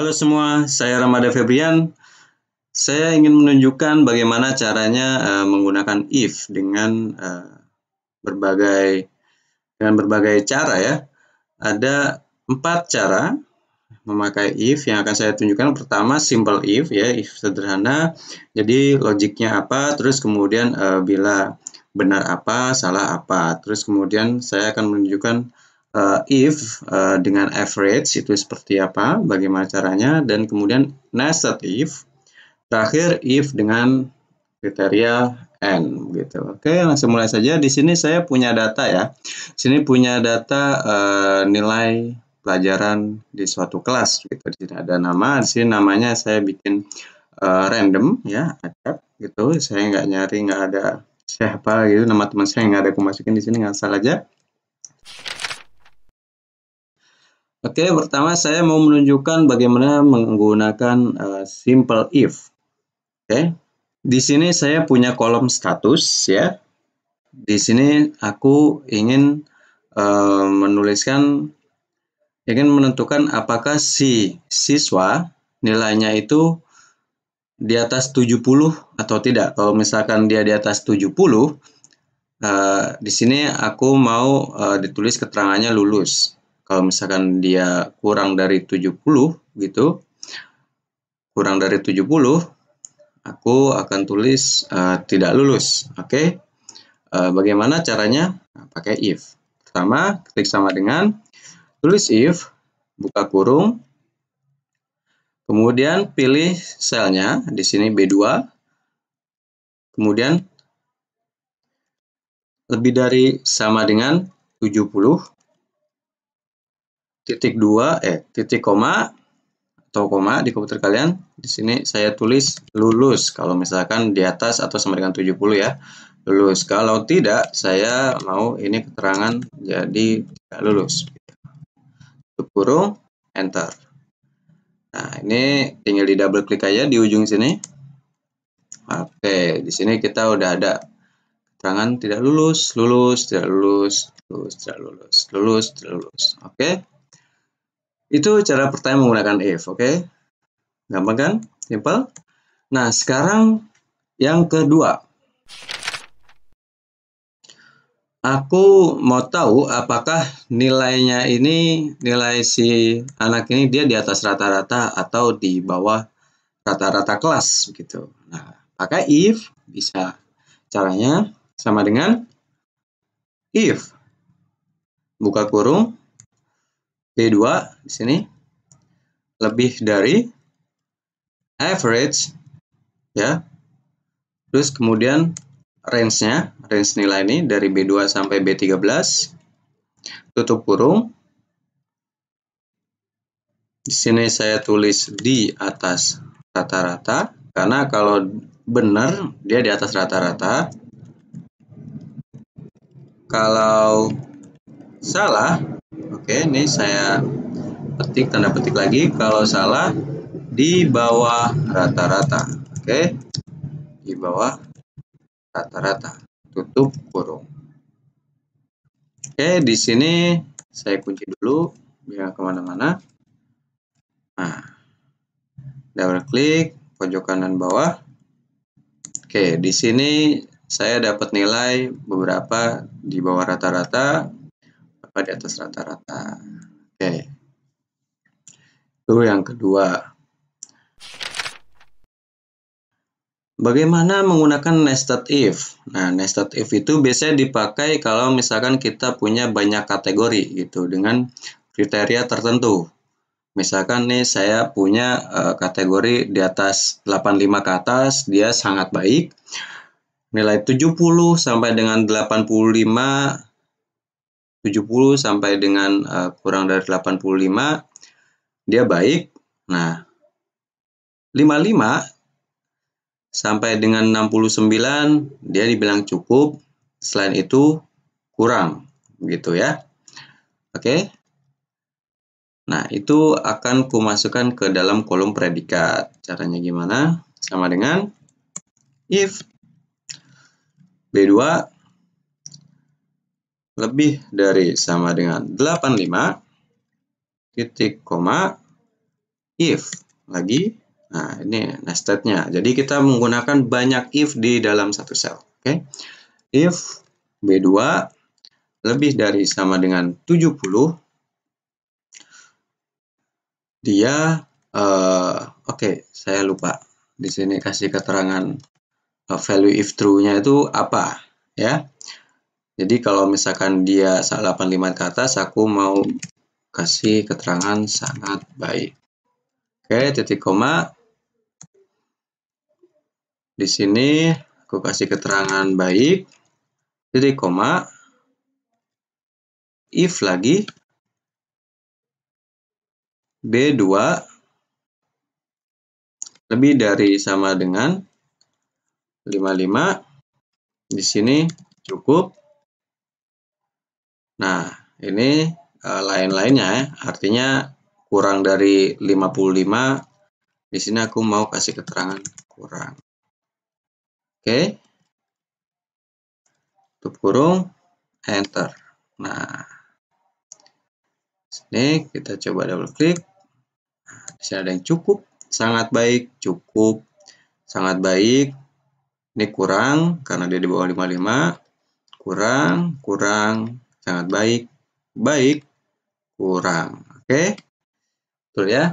Halo semua, saya Ramada Febrian. Saya ingin menunjukkan bagaimana caranya menggunakan if dengan berbagai cara ya. Ada 4 cara memakai if yang akan saya tunjukkan. Pertama, simple if ya, if sederhana. Jadi logiknya apa, terus kemudian bila benar apa, salah apa. Terus kemudian saya akan menunjukkan if dengan average itu seperti apa, bagaimana caranya, dan kemudian nested if. Terakhir if dengan kriteria N gitu. Oke, langsung mulai saja. Di sini saya punya data ya. Di sini punya data nilai pelajaran di suatu kelas gitu. Di sini ada nama, di sini namanya saya bikin random ya, acak gitu. Saya nggak nyari, nggak ada siapa gitu, nama teman saya nggak ada aku masukin di sini, ngasal aja. Oke, pertama saya mau menunjukkan bagaimana menggunakan simple if. Oke, di sini saya punya kolom status ya. Di sini aku ingin menentukan apakah si siswa nilainya itu di atas 70 atau tidak. Kalau misalkan dia di atas 70, di sini aku mau ditulis keterangannya lulus. Kalau misalkan dia kurang dari 70 gitu, kurang dari 70, aku akan tulis tidak lulus. Oke. Bagaimana caranya? Nah, pakai if. Pertama, ketik sama dengan, tulis if, buka kurung, kemudian pilih selnya, di sini B2, kemudian lebih dari sama dengan 70, titik 2, titik koma, atau koma di komputer kalian. Di sini saya tulis lulus, kalau misalkan di atas atau sama dengan 70 ya, lulus. Kalau tidak, saya mau ini keterangan jadi tidak lulus. Tutup kurung, enter. Nah, ini tinggal di double klik aja di ujung sini. Oke, di sini kita udah ada keterangan tidak lulus, lulus, tidak lulus, lulus, tidak lulus, lulus, tidak lulus. Oke. Itu cara pertama menggunakan if, oke? Gampang kan? Simple. Nah, sekarang yang kedua. Aku mau tahu apakah nilainya ini, nilai si anak ini dia di atas rata-rata atau di bawah rata-rata kelas begitu. Nah, pakai if bisa. Caranya sama dengan if buka kurung B2 di sini lebih dari average ya. Terus kemudian range nilai ini dari B2 sampai B13, tutup kurung. Di sini saya tulis di atas rata-rata, karena kalau benar dia di atas rata-rata. Kalau salah, oke, ini saya petik, tanda petik lagi. Kalau salah, di bawah rata-rata. Oke, di bawah rata-rata. Tutup kurung. Oke, di sini saya kunci dulu biar kemana-mana. Nah, double klik pojok kanan bawah. Oke, di sini saya dapat nilai beberapa di bawah rata-rata, beberapa di atas rata-rata. Oke, itu yang kedua. Bagaimana menggunakan nested if? Nah, nested if itu biasanya dipakai kalau misalkan kita punya banyak kategori gitu dengan kriteria tertentu. Misalkan nih saya punya kategori di atas 85 ke atas, dia sangat baik. Nilai 70 sampai dengan 85, 70 sampai dengan kurang dari 85, dia baik. Nah, 55 sampai dengan 69 dia dibilang cukup, selain itu kurang gitu ya. Oke. Nah, itu akan kumasukkan ke dalam kolom predikat. Caranya gimana? Sama dengan if B2 lebih dari sama dengan 85 titik koma if lagi. Nah, ini nested-nya. Jadi kita menggunakan banyak if di dalam satu sel. Oke. If B2 lebih dari sama dengan 70, dia oke, saya lupa. Di sini kasih keterangan value if true-nya itu apa, ya. Jadi kalau misalkan dia 85 ke atas, aku mau kasih keterangan sangat baik. Oke, titik koma. Di sini aku kasih keterangan baik, titik koma, if lagi, B2 lebih dari sama dengan 55, di sini cukup. Nah, ini lain-lainnya ya, artinya kurang dari 55, di sini aku mau kasih keterangan kurang. Oke, tutup kurung, enter. Nah, sini kita coba double klik. Nah, di sini ada yang cukup, sangat baik, cukup, sangat baik. Ini kurang karena dia di bawah 55, kurang, kurang, sangat baik, baik, kurang. Oke, betul ya.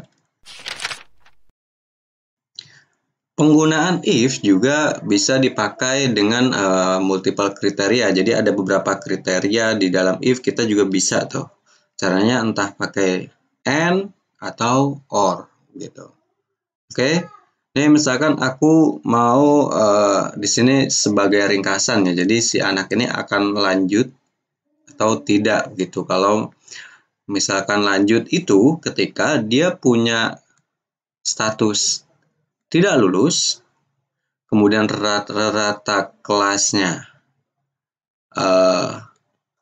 Penggunaan if juga bisa dipakai dengan multiple kriteria. Jadi ada beberapa kriteria di dalam if, kita juga bisa tuh. Caranya entah pakai and atau or gitu. Oke. Ini misalkan aku mau di sini sebagai ringkasan ya. Jadi si anak ini akan lanjut atau tidak gitu. Kalau misalkan lanjut itu ketika dia punya status tidak lulus, kemudian rata-rata kelasnya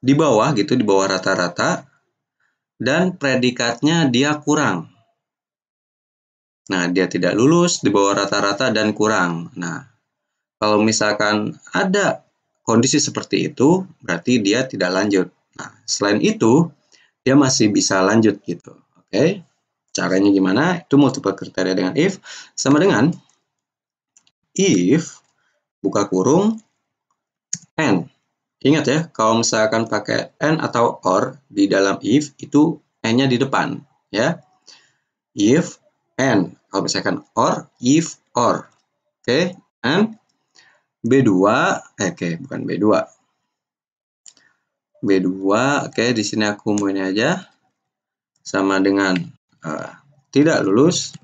di bawah gitu, di bawah rata-rata, dan predikatnya dia kurang. Nah, dia tidak lulus, di bawah rata-rata, dan kurang. Nah, kalau misalkan ada kondisi seperti itu, berarti dia tidak lanjut. Nah, selain itu, dia masih bisa lanjut gitu. Oke, caranya gimana? Itu multiple kriteria dengan if, sama dengan if, buka kurung, and. Ingat ya, kalau misalkan pakai and atau or di dalam if, itu and-nya di depan. Ya, if, and. Kalau misalkan or, if, or. Oke, and B2, bukan B2. B2, oke, di sini aku mau ini aja. Sama dengan tidak lulus.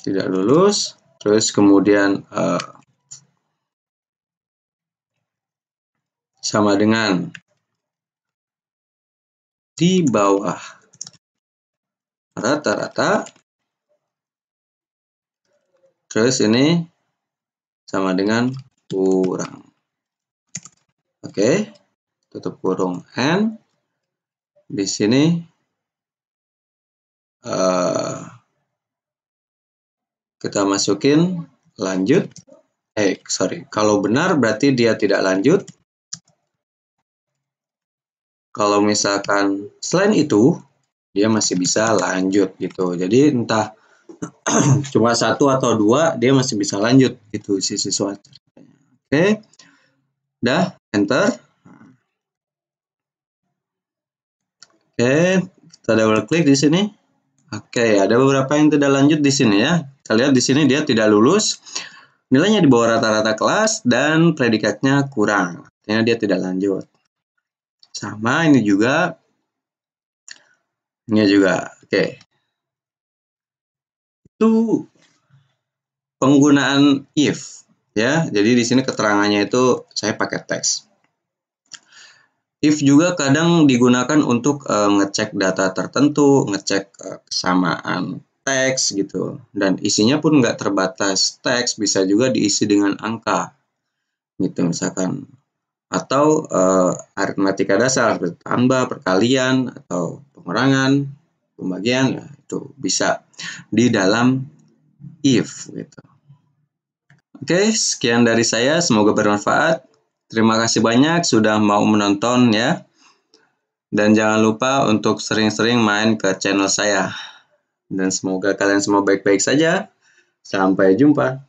Tidak lulus. Terus kemudian sama dengan di bawah rata-rata. Terus ini sama dengan kurang. Oke, tutup kurung and. Di sini kita masukin lanjut. Kalau benar berarti dia tidak lanjut. Kalau misalkan selain itu, dia masih bisa lanjut gitu. Jadi entah cuma 1 atau 2, dia masih bisa lanjut gitu si siswa. Oke, udah, enter. Oke, kita double klik di sini. Oke, ada beberapa yang tidak lanjut di sini ya. Kita lihat di sini dia tidak lulus. Nilainya di bawah rata-rata kelas dan predikatnya kurang. Artinya dia tidak lanjut. Sama ini juga. Ini juga. Oke. Itu penggunaan if ya. Jadi di sini keterangannya itu saya pakai teks. If juga kadang digunakan untuk ngecek data tertentu, ngecek kesamaan teks gitu. Dan isinya pun nggak terbatas teks, bisa juga diisi dengan angka. Gitu misalkan. Atau aritmatika dasar, tambah, perkalian, atau pengurangan, pembagian, ya, itu bisa di dalam if gitu. Oke, sekian dari saya, semoga bermanfaat. Terima kasih banyak sudah mau menonton ya. Dan jangan lupa untuk sering-sering main ke channel saya. Dan semoga kalian semua baik-baik saja. Sampai jumpa.